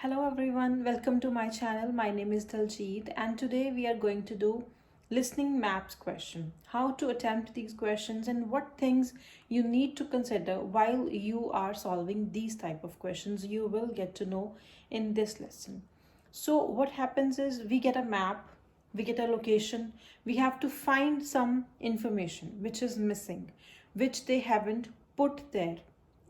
Hello everyone, welcome to my channel. My name is Daljit and today we are going to do listening maps question. How to attempt these questions and what things you need to consider while you are solving these type of questions you will get to know in this lesson. So what happens is we get a map, we get a location, we have to find some information which is missing, which they haven't put there.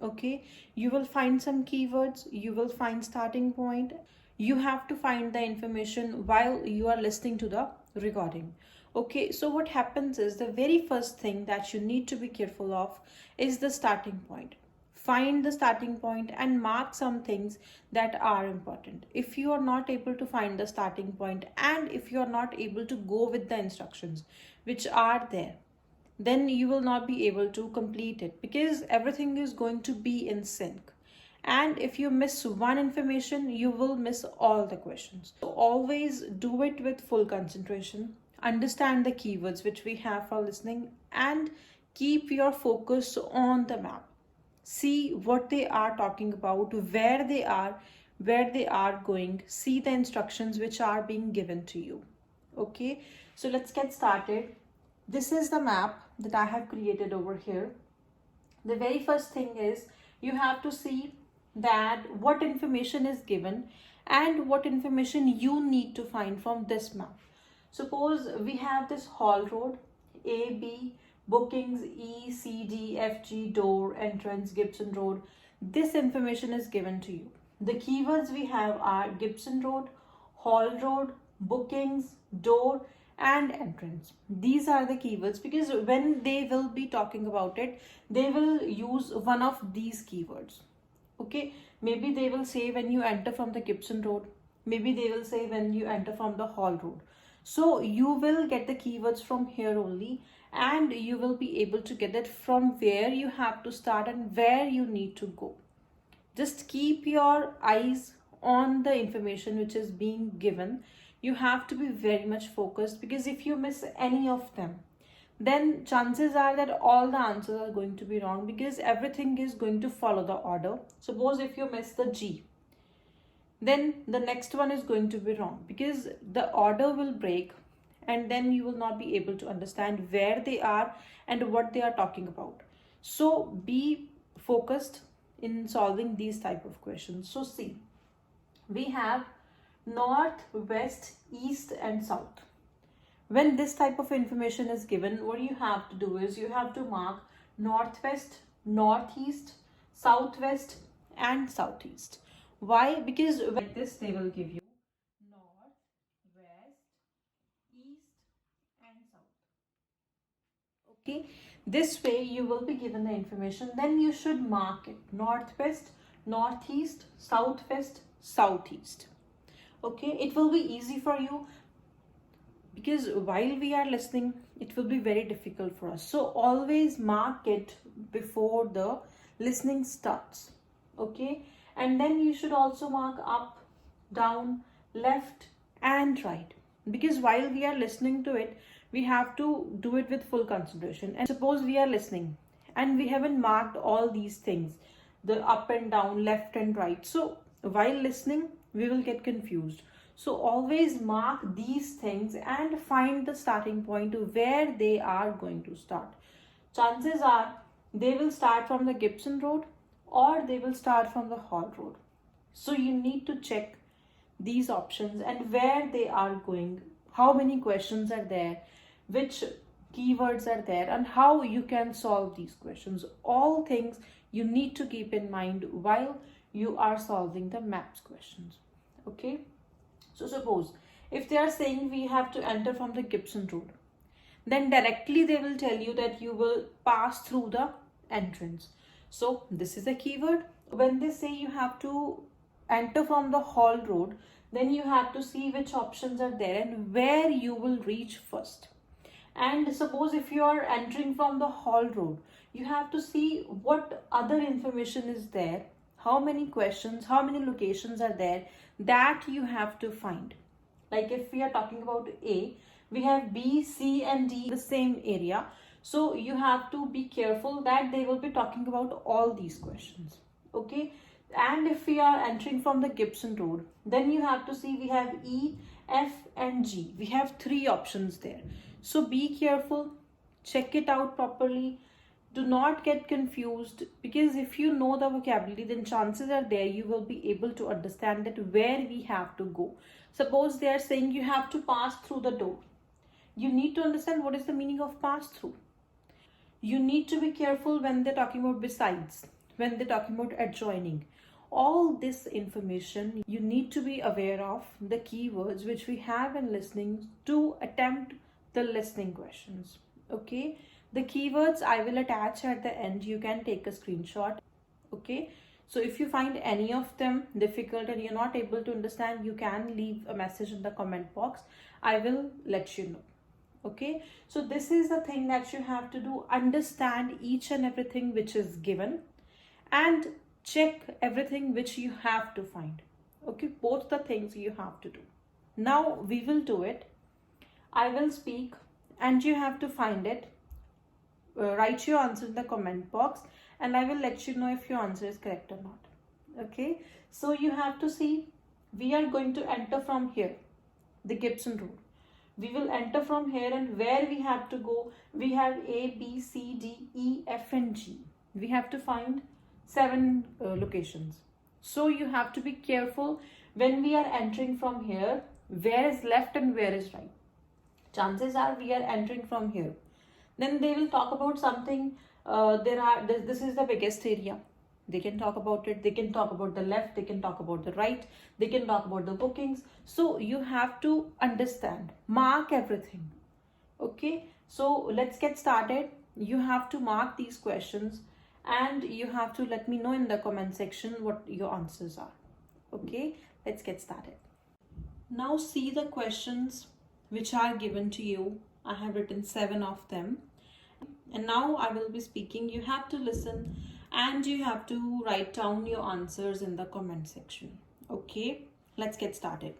Okay, you will find some keywords, you will find starting point. You have to find the information while you are listening to the recording. Okay, so what happens is the very first thing that you need to be careful of is the starting point. Find the starting point and mark some things that are important. If you are not able to find the starting point and if you are not able to go with the instructions which are there, then you will not be able to complete it because everything is going to be in sync. And if you miss one information, you will miss all the questions. So always do it with full concentration. Understand the keywords which we have for listening and keep your focus on the map. See what they are talking about, where they are going. See the instructions which are being given to you. Okay, so let's get started. This is the map that I have created over here. The very first thing is you have to see that what information is given and what information you need to find from this map. Suppose we have this hall road, A, B, bookings, E, C, D, F, G, door, entrance, Gibson Road. This information is given to you. The keywords we have are Gibson Road, Hall Road, bookings, door, and entrance. These are the keywords because when they will be talking about it, they will use one of these keywords. Okay, maybe they will say when you enter from the Gibson Road, maybe they will say when you enter from the Hall Road. So you will get the keywords from here only and you will be able to get it from where you have to start and where you need to go. Just keep your eyes on the information which is being given. You have to be very much focused because if you miss any of them, then chances are that all the answers are going to be wrong because everything is going to follow the order. Suppose if you miss the G, then the next one is going to be wrong because the order will break and then you will not be able to understand where they are and what they are talking about. So be focused in solving these type of questions. So see, we have north, west, east and south. When this type of information is given, what you have to do is you have to mark northwest, northeast, southwest and southeast. Why? Because with this they will give you north, west, east and south. Okay, this way you will be given the information, then you should mark it northwest, northeast, southwest, southeast. Okay, it will be easy for you because while we are listening it will be very difficult for us, so always mark it before the listening starts. Okay, and then you should also mark up, down, left and right because while we are listening to it we have to do it with full concentration. And suppose we are listening and we haven't marked all these things, the up and down, left and right, so while listening we will get confused. So always mark these things and find the starting point to where they are going to start. Chances are they will start from the Gibson Road or they will start from the Hall Road. So you need to check these options and where they are going, how many questions are there, which keywords are there and how you can solve these questions. All things you need to keep in mind while you are solving the maps questions. Okay, so suppose if they are saying we have to enter from the Gibson Road, then directly they will tell you that you will pass through the entrance. So this is a keyword. When they say you have to enter from the Hall Road, then you have to see which options are there and where you will reach first. And suppose if you are entering from the Hall Road, you have to see what other information is there, how many questions, how many locations are there that you have to find. Like if we are talking about A, we have B, C and D in the same area. So you have to be careful that they will be talking about all these questions. Okay, And if we are entering from the Gibson Road, then you have to see we have E, F and G. We have 3 options there. So be careful, check it out properly. Do not get confused, because if you know the vocabulary, then chances are there you will be able to understand that where we have to go. Suppose they are saying you have to pass through the door. You need to understand what is the meaning of pass through. You need to be careful when they're talking about besides, when they're talking about adjoining. All this information you need to be aware of, the keywords which we have in listening to attempt the listening questions. Okay, the keywords I will attach at the end. You can take a screenshot. Okay, so if you find any of them difficult and you're not able to understand, you can leave a message in the comment box. I will let you know. Okay, so this is the thing that you have to do. Understand each and everything which is given and check everything which you have to find. Okay, both the things you have to do. Now we will do it. I will speak and you have to find it. Write your answer in the comment box and I will let you know if your answer is correct or not. Okay, so you have to see, we are going to enter from here, the Gibson Road. We will enter from here, and where we have to go, we have A, B, C, D, E, F and G. We have to find 7 locations. So you have to be careful when we are entering from here, where is left and where is right. Chances are we are entering from here. Then they will talk about something. This is the biggest area. They can talk about it. They can talk about the left. They can talk about the right. They can talk about the bookings. So you have to understand, mark everything. Okay, so let's get started. You have to mark these questions and you have to let me know in the comment section what your answers are. Okay, let's get started. Now see the questions which are given to you. I have written 7 of them. And now I will be speaking. You have to listen and you have to write down your answers in the comment section. Okay, let's get started.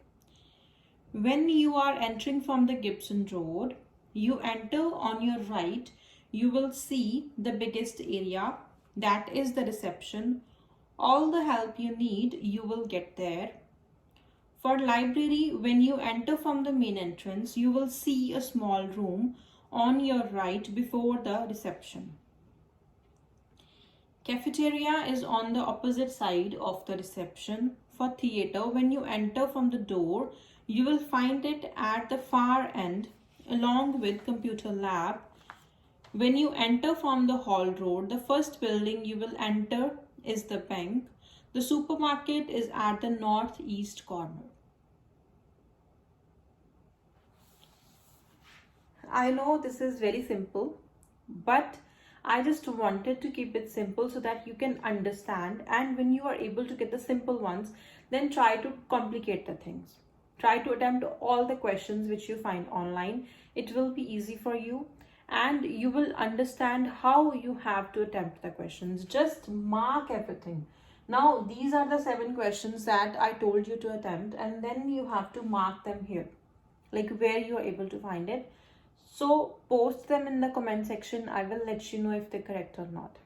When you are entering from the Gibson Road, you enter on your right. You will see the biggest area, that is the reception. All the help you need, you will get there. For library, when you enter from the main entrance, you will see a small room on your right before the reception. Cafeteria is on the opposite side of the reception. For theatre, when you enter from the door, you will find it at the far end along with computer lab. When you enter from the Hall Road, the first building you will enter is the bank. The supermarket is at the northeast corner. I know this is very simple, but I just wanted to keep it simple so that you can understand, and when you are able to get the simple ones, then try to complicate the things. Try to attempt all the questions which you find online. It will be easy for you and you will understand how you have to attempt the questions. Just mark everything. Now these are the 7 questions that I told you to attempt, and then you have to mark them here, like where you are able to find it. So post them in the comment section. I will let you know if they're correct or not.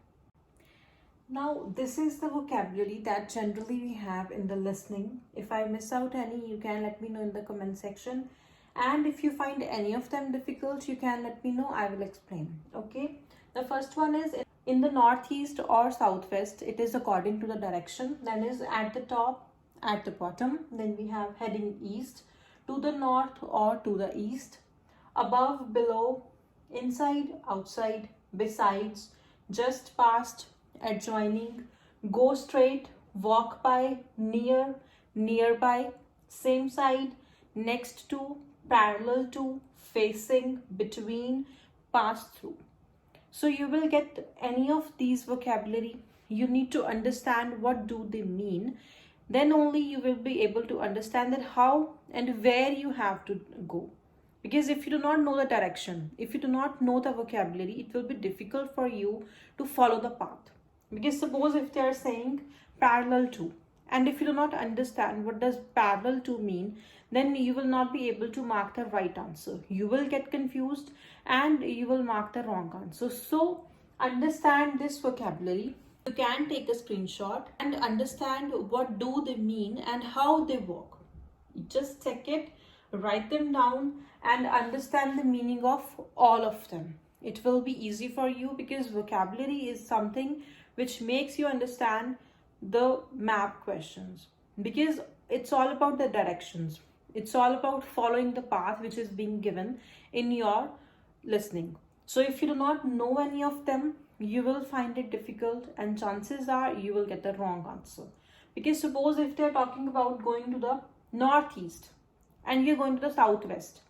Now this is the vocabulary that generally we have in the listening. If I miss out any, you can let me know in the comment section. And if you find any of them difficult, you can let me know. I will explain. Okay. The first one is in the northeast or southwest. It is according to the direction. Then is at the top, at the bottom. Then we have heading east, to the north or to the east. Above, below, inside, outside, besides, just past, adjoining, go straight, walk by, near, nearby, same side, next to, parallel to, facing, between, pass through. So you will get any of these vocabulary. You need to understand what do they mean. Then only you will be able to understand that how and where you have to go. Because if you do not know the direction, if you do not know the vocabulary, it will be difficult for you to follow the path. Because suppose if they are saying parallel to, and if you do not understand what does parallel to mean, then you will not be able to mark the right answer. You will get confused and you will mark the wrong answer. So understand this vocabulary. You can take a screenshot and understand what do they mean and how they work. Just check it, write them down, and understand the meaning of all of them. It will be easy for you because vocabulary is something which makes you understand the map questions, because it's all about the directions. It's all about following the path which is being given in your listening. So if you do not know any of them, you will find it difficult, and chances are you will get the wrong answer. Because suppose if they're talking about going to the northeast and you're going to the southwest,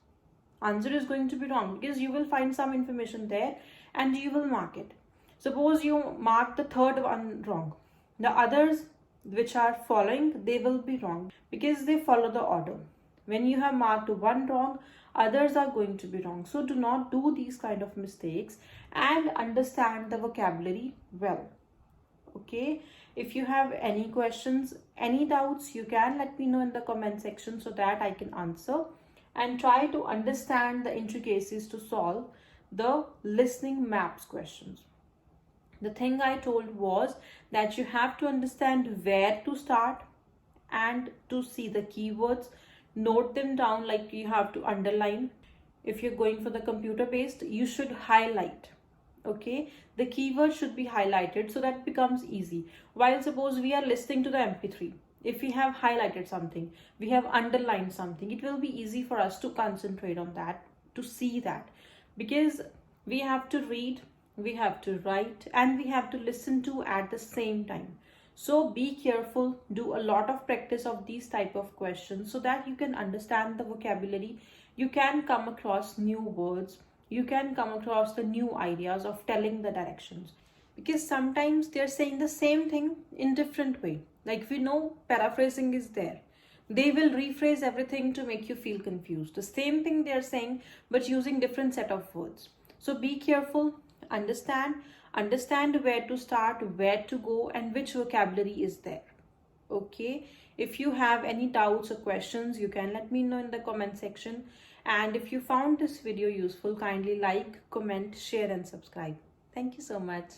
answer is going to be wrong because you will find some information there and you will mark it. Suppose you mark the third one wrong, the others which are following, they will be wrong because they follow the order. When you have marked one wrong, others are going to be wrong. So do not do these kind of mistakes and understand the vocabulary well. Okay, if you have any questions, any doubts, you can let me know in the comment section so that I can answer and try to understand the intricacies to solve the listening maps questions. The thing I told was that you have to understand where to start and to see the keywords, note them down, like you have to underline. If you're going for the computer based, you should highlight. Okay, the keyword should be highlighted so that becomes easy. While suppose we are listening to the MP3, if we have highlighted something, we have underlined something, it will be easy for us to concentrate on that, to see that, because we have to read, we have to write, and we have to listen to at the same time. So be careful, do a lot of practice of these type of questions so that you can understand the vocabulary, you can come across new words, you can come across the new ideas of telling the directions. Because sometimes they're saying the same thing in different way. Like we know paraphrasing is there. They will rephrase everything to make you feel confused. The same thing they're saying but using different set of words. So be careful, understand where to start, where to go, and which vocabulary is there. Okay, if you have any doubts or questions, you can let me know in the comment section. And if you found this video useful, kindly like, comment, share, and subscribe. Thank you so much.